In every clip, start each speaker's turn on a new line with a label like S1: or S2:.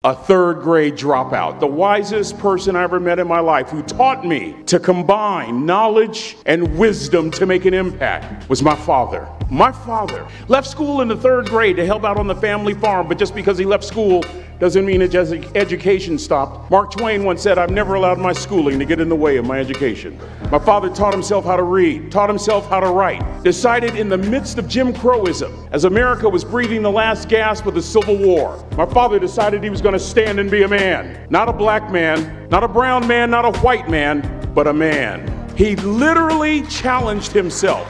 S1: A third grade dropout, the wisest person I ever met in my life, who taught me to combine knowledge and wisdom to make an impact, was my father. My father left school in the third grade to help out on the family farm, but just because he left school doesn't mean his education stopped. Mark Twain once said, "I've never allowed my schooling to get in the way of my education." My father taught himself how to read, taught himself how to write, decided in the midst of Jim Crowism, as America was breathing the last gasp of the Civil War, my father decided he was going to stand and be a man. Not a black man, not a brown man, not a white man, but a man. He literally challenged himself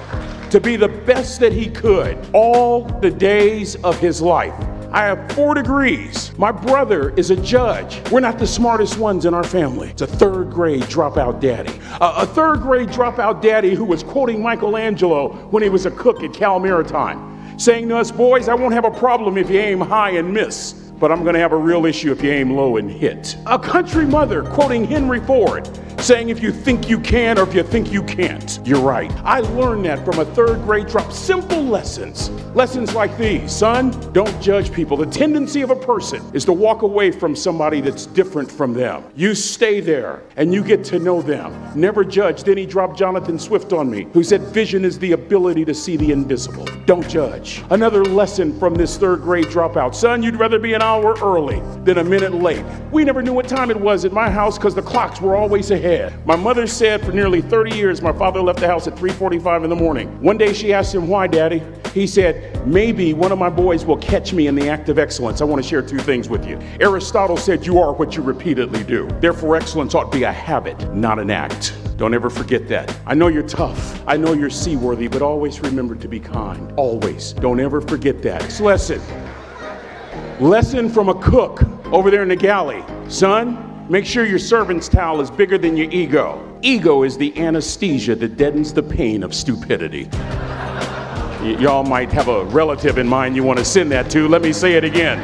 S1: to be the best that he could all the days of his life. I have 4 degrees. My brother is a judge. We're not the smartest ones in our family. It's a third grade dropout daddy. A third grade dropout daddy who was quoting Michelangelo when he was a cook at Cal Maritime, saying to us, "Boys, I won't have a problem if you aim high and miss, but I'm gonna have a real issue if you aim low and hit." A country mother quoting Henry Ford, saying, "If you think you can or if you think you can't, you're right." I learned that from a third grade drop. Simple lessons. Lessons like these. Son, don't judge people. The tendency of a person is to walk away from somebody that's different from them. You stay there and you get to know them. Never judge. Then he dropped Jonathan Swift on me, who said, "Vision is the ability to see the invisible." Don't judge. Another lesson from this third grade dropout. Son, you'd rather be an hour early than a minute late. We never knew what time it was at my house because the clocks were always ahead. My mother said for nearly 30 years, my father left the house at 3:45 in the morning. One day she asked him, "Why, Daddy?" He said, "Maybe one of my boys will catch me in the act of excellence." I want to share 2 things with you. Aristotle said, "You are what you repeatedly do." Therefore, excellence ought to be a habit, not an act. Don't ever forget that. I know you're tough. I know you're seaworthy, but always remember to be kind. Always. Don't ever forget that. It's lesson. Lesson from a cook over there in the galley. Son, make sure your servant's towel is bigger than your ego. Ego is the anesthesia that deadens the pain of stupidity. Y'all might have a relative in mind you want to send that to. Let me say it again.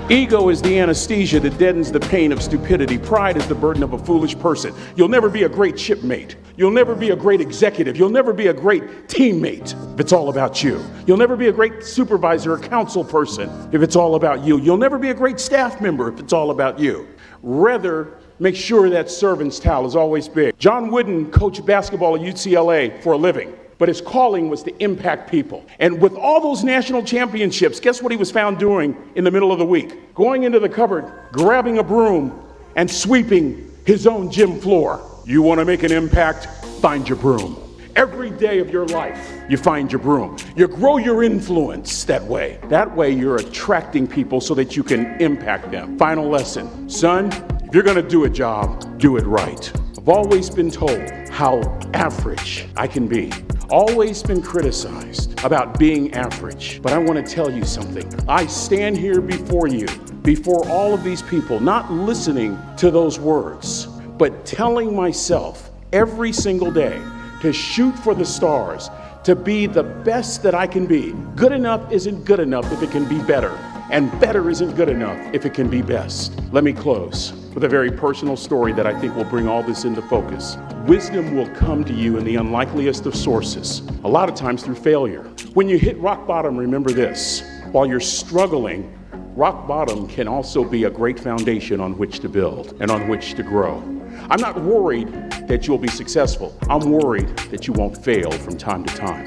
S1: Ego is the anesthesia that deadens the pain of stupidity. Pride is the burden of a foolish person. You'll never be a great shipmate. You'll never be a great executive. You'll never be a great teammate if it's all about you. You'll never be a great supervisor or council person if it's all about you. You'll never be a great staff member if it's all about you. Rather, make sure that servant's towel is always big. John Wooden coached basketball at UCLA for a living, but his calling was to impact people. And with all those national championships, guess what he was found doing in the middle of the week? Going into the cupboard, grabbing a broom, and sweeping his own gym floor. You want to make an impact? Find your broom. Every day of your life, you find your broom. You grow your influence that way. That way, you're attracting people so that you can impact them. Final lesson. Son, if you're going to do a job, do it right. I've always been told how average I can be. Always been criticized about being average. But I want to tell you something. I stand here before you, before all of these people, not listening to those words, but telling myself every single day to shoot for the stars, to be the best that I can be. Good enough isn't good enough if it can be better, and better isn't good enough if it can be best. Let me close with a very personal story that I think will bring all this into focus. Wisdom will come to you in the unlikeliest of sources, a lot of times through failure. When you hit rock bottom, remember this. While you're struggling, rock bottom can also be a great foundation on which to build and on which to grow. I'm not worried that you'll be successful. I'm worried that you won't fail from time to time.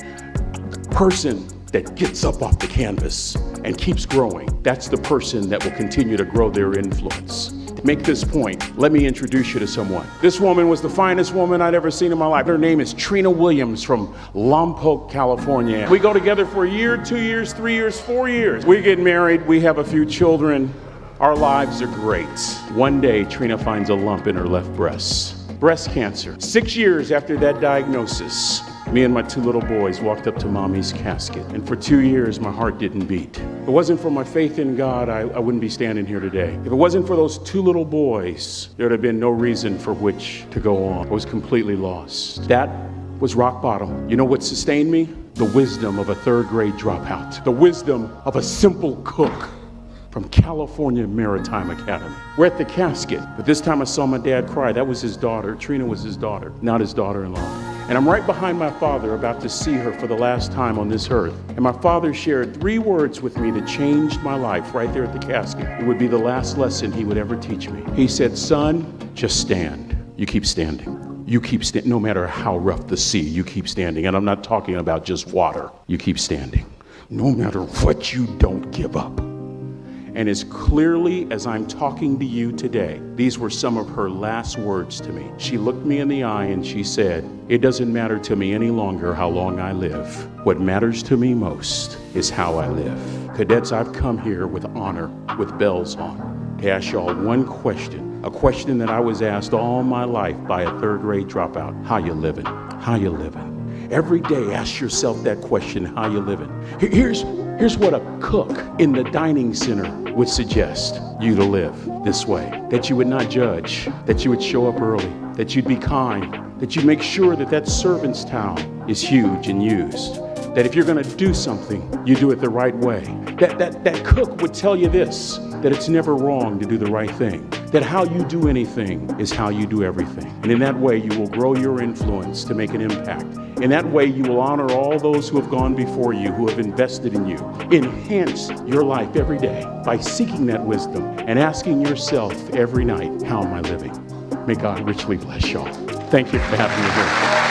S1: The person that gets up off the canvas and keeps growing, that's the person that will continue to grow their influence. To make this point, let me introduce you to someone. This woman was the finest woman I'd ever seen in my life. Her name is Trina Williams from Lompoc, California. We go together for a year, 2 years, 3 years, 4 years. We get married, we have a few children. Our lives are great. One day, Trina finds a lump in her left breast. Breast cancer. 6 years after that diagnosis, me and my 2 little boys walked up to mommy's casket. And for 2 years, my heart didn't beat. If it wasn't for my faith in God, I wouldn't be standing here today. If it wasn't for those 2 little boys, there would have been no reason for which to go on. I was completely lost. That was rock bottom. You know what sustained me? The wisdom of a 3rd grade dropout. The wisdom of a simple cook from California Maritime Academy. We're at the casket, but this time I saw my dad cry. That was his daughter. Trina was his daughter, not his daughter-in-law. And I'm right behind my father, about to see her for the last time on this earth. And my father shared 3 words with me that changed my life right there at the casket. It would be the last lesson he would ever teach me. He said, son, just stand. You keep standing. You keep standing. No matter how rough the sea, you keep standing. And I'm not talking about just water. You keep standing. No matter what, you don't give up. And as clearly as I'm talking to you today, these were some of her last words to me. She looked me in the eye and she said, it doesn't matter to me any longer how long I live. What matters to me most is how I live. Cadets, I've come here with honor, with bells on, to ask y'all one question. A question that I was asked all my life by a 3rd grade dropout. How you living? How you living? Every day ask yourself that question, how you living? Here's what a cook in the dining center would suggest you to live this way. That you would not judge, that you would show up early, that you'd be kind, that you make sure that that servant's towel is huge and used. That if you're gonna do something, you do it the right way. That cook would tell you this, that it's never wrong to do the right thing. That how you do anything is how you do everything. And in that way, you will grow your influence to make an impact. In that way, you will honor all those who have gone before you, who have invested in you. Enhance your life every day by seeking that wisdom and asking yourself every night, how am I living? May God richly bless y'all. Thank you for having me here.